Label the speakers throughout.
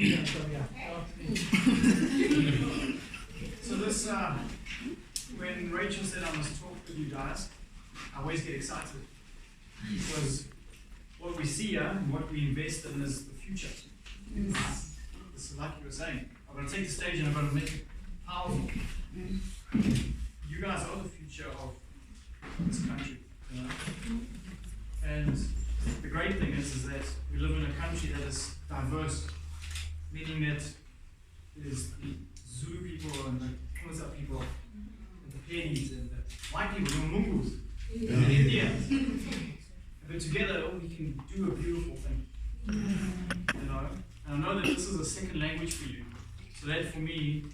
Speaker 1: So this, when Rachel said I must talk with you guys, I always get excited because what we see here and what we invest in is the future. This is like you were saying. I've got to take the stage and I've got to make it powerful. You guys are the future of this country, you know? And the great thing is that we live in a country that is diverse, meaning that there's the Zulu people and the Xhosa people, and the Pedis and the white people, the Mungus, and the Indians. But together we can do a beautiful thing. You know? And I know that this is a second language for you. So that for me,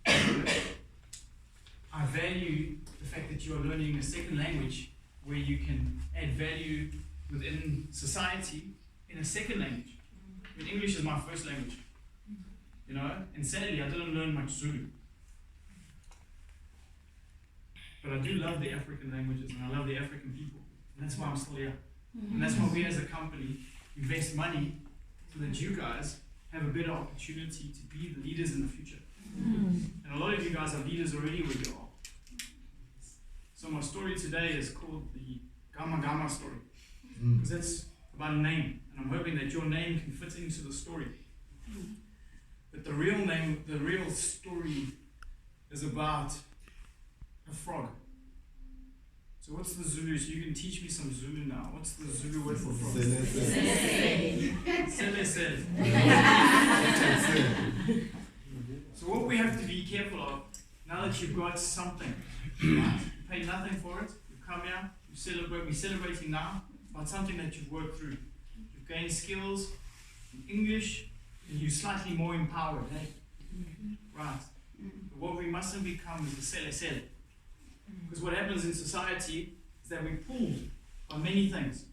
Speaker 1: I value the fact that you are learning a second language where you can add value within society in a second language. I mean, English is my first language. You know, and sadly I didn't learn much Zulu. But I do love the African languages and I love the African people. And that's why I'm still here. And that's why we as a company invest money so that you guys have a better opportunity to be the leaders in the future. And a lot of you guys are leaders already where you are. So my story today is called the Gama Gama story. Because that's about a name. And I'm hoping that your name can fit into the story. But the real name, the real story is about a frog. So what's the Zulu? So you can teach me some Zulu now. What's the Zulu word for frog? Sele. So what we have to be careful of, now that you've got something, right? You pay nothing for it, you come here, you celebrate, we're celebrating now about something that you've worked through. You've gained skills in English, and you're slightly more empowered, hey? Right. But what we mustn't become is the sele. Because what happens in society is that we're pulled by many things.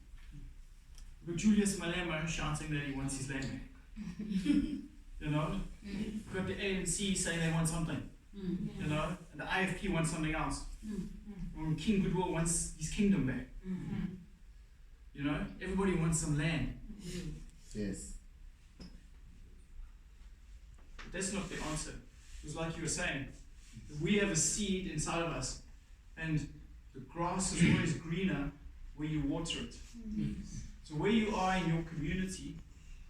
Speaker 1: We've got Julius Malema shouting that he wants his land back. You know? We've got the ANC saying they want something. You know? And the IFP wants something else. And King Goodwill wants his kingdom back. You know? Everybody wants some land.
Speaker 2: Yes.
Speaker 1: But that's not the answer. Because like you were saying, we have a seed inside of us. And the grass is always greener where you water it. So where you are in your community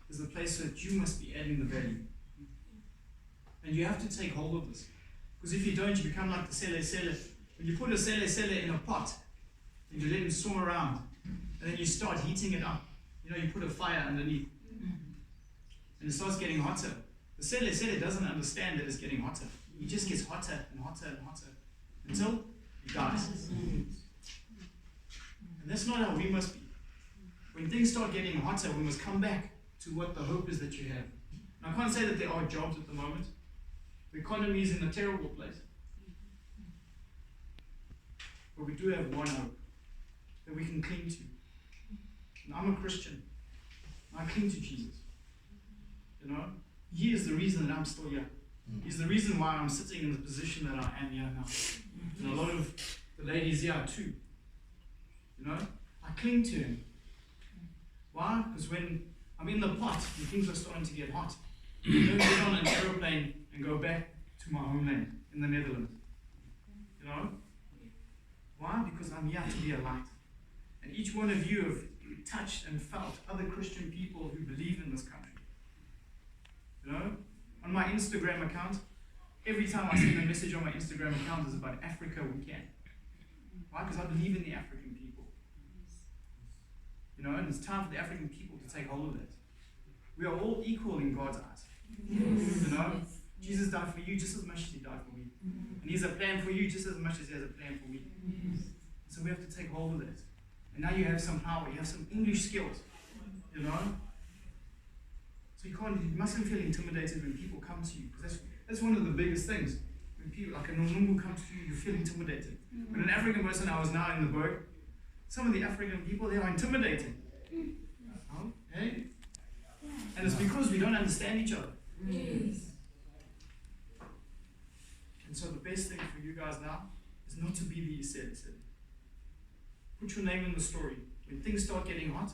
Speaker 1: is the place that you must be adding the value. And you have to take hold of this. Because if you don't, you become like the sele. When you put a sele in a pot, and you let it swim around, and then you start heating it up. You know, you put a fire underneath. And it starts getting hotter. The sele doesn't understand that it's getting hotter. It just gets hotter and hotter and hotter. Until it dies. And that's not how we must be. When things start getting hotter, we must come back to what the hope is that you have. And I can't say that there are jobs at the moment. The economy is in a terrible place. But we do have one hope that we can cling to. And I'm a Christian. I cling to Jesus. You know? He is the reason that I'm still here. He's the reason why I'm sitting in the position that I am here now. And a lot of the ladies here too. You know? I cling to him. Why? Because when I'm in the pot and things are starting to get hot, I don't get on an aeroplane and go back to my homeland in the Netherlands. You know? Why? Because I'm here to be a light. And each one of you have touched and felt other Christian people who believe in this country. You know? On my Instagram account, every time I send a message on my Instagram account is about Africa we can. Why? Because I believe in the African people. You know, and it's time for the African people to take hold of that. We are all equal in God's eyes. You know? Jesus died for you just as much as he died for me. And he has a plan for you just as much as he has a plan for me. So we have to take hold of that. And now you have some power, you have some English skills. You know? So you mustn't feel intimidated when people come to you. Because that's one of the biggest things. When people, like a Nungu comes to you, you feel intimidated. When an African person, I was now in the boat, some of the African people, they are intimidated. Oh, hey? And it's because we don't understand each other. And so the best thing for you guys now is not to be the Isele. Put your name in the story. When things start getting hot,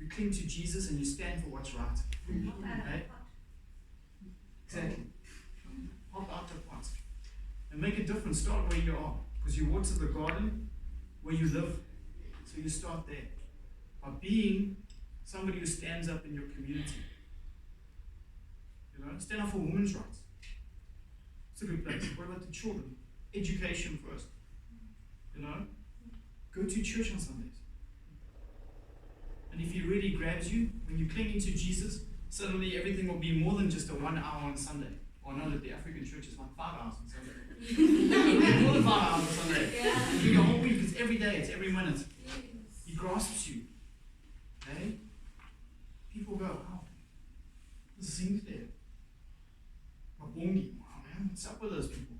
Speaker 1: you cling to Jesus and you stand for what's right. Okay? And make a difference. Start where you are. Because you water the garden where you live. So you start there. By being somebody who stands up in your community. Stand up for women's rights. It's a good place. What about the children? Education first. Go to church on Sundays. And if he really grabs you, when you cling into Jesus, suddenly everything will be more than just a 1 hour on Sunday. Well, I know that the African church is like 5 hours on Sunday. More than 5 hours on Sunday.
Speaker 2: Yeah.
Speaker 1: The whole week, it's every day, it's every minute.
Speaker 2: Yes.
Speaker 1: He grasps you. Okay? People go, wow, this seems there. Mabongi, wow man, what's up with those people?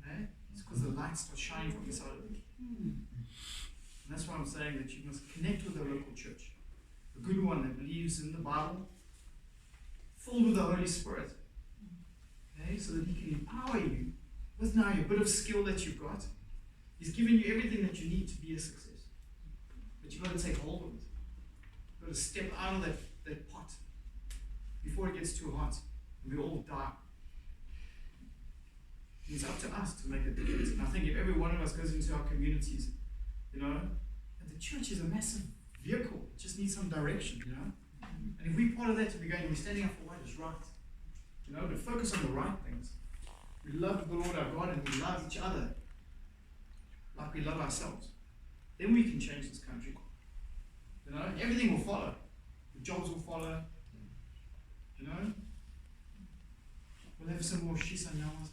Speaker 1: Okay? It's because the light starts shining from inside of them. And that's why I'm saying that you must connect with the local church. A good one that believes in the Bible, filled with the Holy Spirit. Okay? So that he can empower you with now a bit of skill that you've got. He's given you everything that you need to be a success. But you've got to take hold of it. You've got to step out of that pot before it gets too hot and we all die. It's up to us to make a difference. And I think if every one of us goes into our communities, and the church is a massive vehicle. It just needs some direction, And if we're part of that to be going, we're standing up for what is right. But focus on the right things. We love the Lord our God and we love each other like we love ourselves. Then we can change this country. Everything will follow. The jobs will follow. We'll have some more shisanyamas.